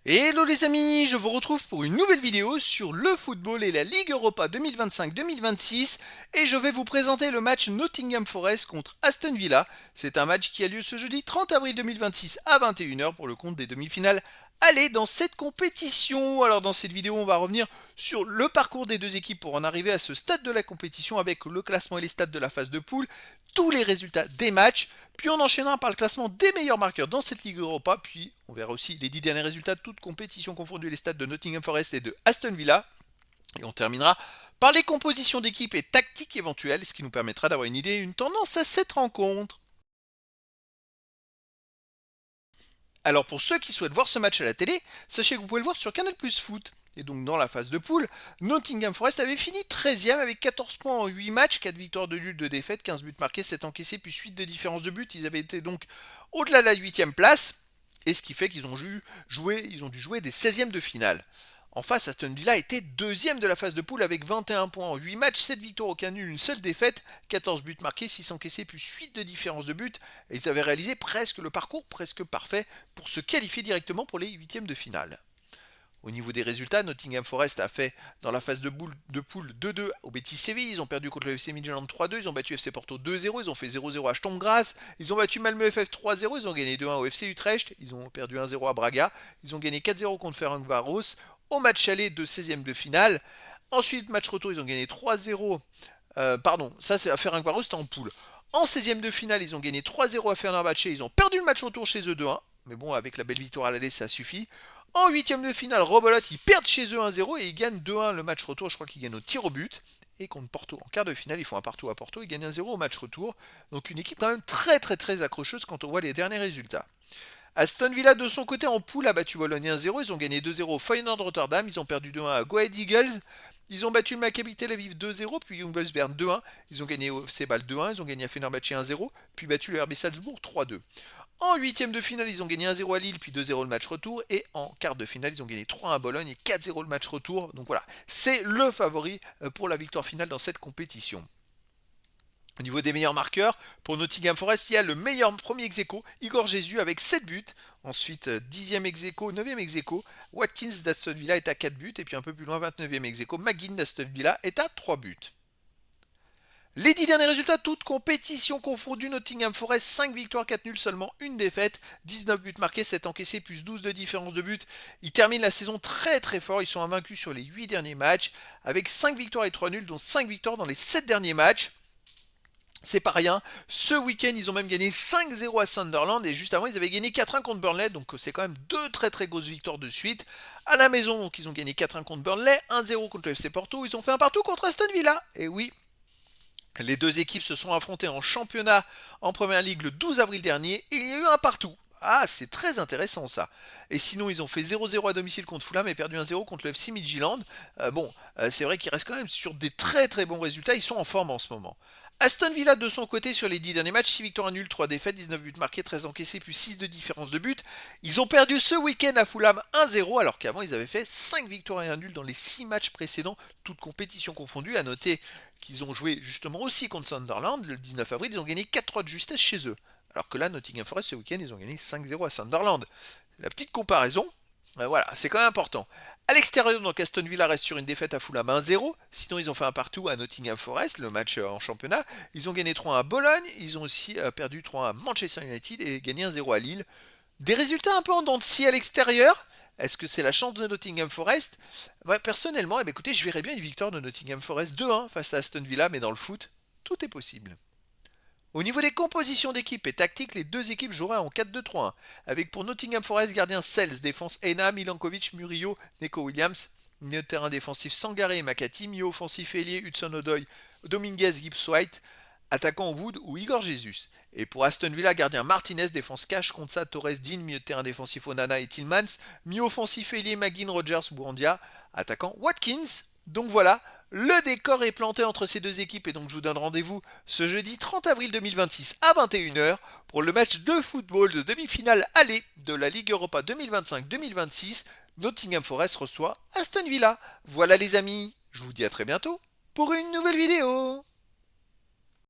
Hello les amis, je vous retrouve pour une nouvelle vidéo sur le football et la Ligue Europa 2025-2026 et je vais vous présenter le match Nottingham Forest contre Aston Villa. C'est un match qui a lieu ce jeudi 30 avril 2026 à 21h pour le compte des demi-finales. Allez dans cette compétition. Alors dans cette vidéo on va revenir sur le parcours des deux équipes pour en arriver à ce stade de la compétition avec le classement et les stats de la phase de poule, tous les résultats des matchs, puis on enchaînera par le classement des meilleurs marqueurs dans cette Ligue Europa, puis on verra aussi les 10 derniers résultats de toutes compétitions confondues, les stats de Nottingham Forest et de Aston Villa. Et on terminera par les compositions d'équipe et tactiques éventuelles, ce qui nous permettra d'avoir une idée et une tendance à cette rencontre. Alors pour ceux qui souhaitent voir ce match à la télé, sachez que vous pouvez le voir sur Canal Plus Foot. Et donc dans la phase de poule, Nottingham Forest avait fini 13e avec 14 points en 8 matchs, 4 victoires de nul, 2 défaites, 15 buts marqués, 7 encaissés, puis 8 de différence de but. Ils avaient été donc au-delà de la 8e place, et ce qui fait qu'ils ont dû jouer des 16e de finale. En face, Aston Villa était deuxième de la phase de poule avec 21 points en 8 matchs, 7 victoires, aucun nul, une seule défaite, 14 buts marqués, 6 encaissés, plus 8 de différence de but. Et ils avaient réalisé presque le parcours presque parfait pour se qualifier directement pour les huitièmes de finale. Au niveau des résultats, Nottingham Forest a fait dans la phase de poule 2-2 au Betis Séville, ils ont perdu contre le FC Midtjylland 3-2, ils ont battu FC Porto 2-0, ils ont fait 0-0 à Sturm Graz, ils ont battu Malmö FF 3-0, ils ont gagné 2-1 au FC Utrecht, ils ont perdu 1-0 à Braga, ils ont gagné 4-0 contre Ferencváros au match aller de 16e de finale. Ensuite, match retour, ils ont gagné 3-0. Ça c'est à Ferencváros, c'était en poule. En 16e de finale, ils ont gagné 3-0 à Fenerbahçe, ils ont perdu le match retour chez eux 2-1. Mais bon, avec la belle victoire à l'aller, ça suffit. En huitième de finale, Rebelote, ils perdent chez eux 1-0 et ils gagnent 2-1 le match retour. Je crois qu'ils gagnent au tir au but. Et contre Porto, en quart de finale, ils font un partout à Porto, ils gagnent 1-0 au match retour. Donc une équipe quand même très accrocheuse quand on voit les derniers résultats. Aston Villa de son côté en poule a battu Bologne 1-0, ils ont gagné 2-0 au Feyenoord Rotterdam, ils ont perdu 2-1 à Go Ahead Eagles, ils ont battu le Maccabi Tel Aviv 2-0, puis Young Boys Bern 2-1, ils ont gagné au FC Bâle 2-1, ils ont gagné à Fenerbahçe 1-0, puis battu le RB Salzbourg 3-2. En huitième de finale, ils ont gagné 1-0 à Lille, puis 2-0 le match retour. Et en quart de finale, ils ont gagné 3-1 à Bologne et 4-0 le match retour. Donc voilà, c'est le favori pour la victoire finale dans cette compétition. Au niveau des meilleurs marqueurs, pour Nottingham Forest, il y a le meilleur premier ex-aequo, Igor Jesus avec 7 buts. Ensuite, 10e ex-aequo, 9e ex-aequo, Watkins d'Aston Villa est à 4 buts. Et puis un peu plus loin, 29e ex-aequo, McGinn d'Aston Villa est à 3 buts. Les 10 derniers résultats, toutes compétitions confondues, Nottingham Forest, 5 victoires, 4 nuls, seulement une défaite, 19 buts marqués, 7 encaissés, plus 12 de différence de but. Ils terminent la saison très fort, ils sont invaincus sur les 8 derniers matchs, avec 5 victoires et 3 nuls, dont 5 victoires dans les 7 derniers matchs. C'est pas rien. Ce week-end, ils ont même gagné 5-0 à Sunderland et juste avant, ils avaient gagné 4-1 contre Burnley. Donc c'est quand même deux très grosses victoires de suite. À la maison, donc ils ont gagné 4-1 contre Burnley, 1-0 contre le FC Porto. Ils ont fait un partout contre Aston Villa. Et oui, les deux équipes se sont affrontées en championnat en première ligue le 12 avril dernier et il y a eu un partout. Ah, c'est très intéressant ça. Et sinon, ils ont fait 0-0 à domicile contre Fulham et perdu 1-0 contre le FC Midtjylland. C'est vrai qu'ils restent quand même sur des très bons résultats. Ils sont en forme en ce moment. Aston Villa de son côté sur les 10 derniers matchs, 6 victoires, 1 nul, 3 défaites, 19 buts marqués, 13 encaissés, plus 6 de différence de but. Ils ont perdu ce week-end à Fulham 1-0 alors qu'avant ils avaient fait 5 victoires et 1 nul dans les 6 matchs précédents, toutes compétitions confondues. À noter qu'ils ont joué justement aussi contre Sunderland le 19 avril, ils ont gagné 4-3 de justesse chez eux. Alors que là, Nottingham Forest ce week-end, ils ont gagné 5-0 à Sunderland. La petite comparaison, voilà, c'est quand même important. À l'extérieur, donc Aston Villa reste sur une défaite à Fulham 1-0. Sinon, ils ont fait un partout à Nottingham Forest, le match en championnat. Ils ont gagné 3-1 à Bologne. Ils ont aussi perdu 3-1 à Manchester United et gagné 1-0 à Lille. Des résultats un peu en dents de scie à l'extérieur. Est-ce que c'est la chance de Nottingham Forest? Personnellement, écoutez, je verrais bien une victoire de Nottingham Forest 2-1 face à Aston Villa, mais dans le foot, tout est possible. Au niveau des compositions d'équipe et tactiques, les deux équipes joueraient en 4-2-3-1, avec pour Nottingham Forest gardien Sels, défense Ena, Milankovic, Murillo, Neko Williams, milieu de terrain défensif Sangaré et Makati, milieu offensif ailier Hudson-Odoi, Dominguez, Gibbs-White, attaquant Wood ou Igor Jesus. Et pour Aston Villa, gardien Martinez, défense Cash, Konsa, Torres, Dean, milieu de terrain défensif Onana et Tillmans, milieu offensif ailier McGinn, Rogers, Bourandia, attaquant Watkins. Donc voilà, le décor est planté entre ces deux équipes et donc je vous donne rendez-vous ce jeudi 30 avril 2026 à 21h pour le match de football de demi-finale aller de la Ligue Europa 2025-2026. Nottingham Forest reçoit Aston Villa. Voilà les amis, je vous dis à très bientôt pour une nouvelle vidéo.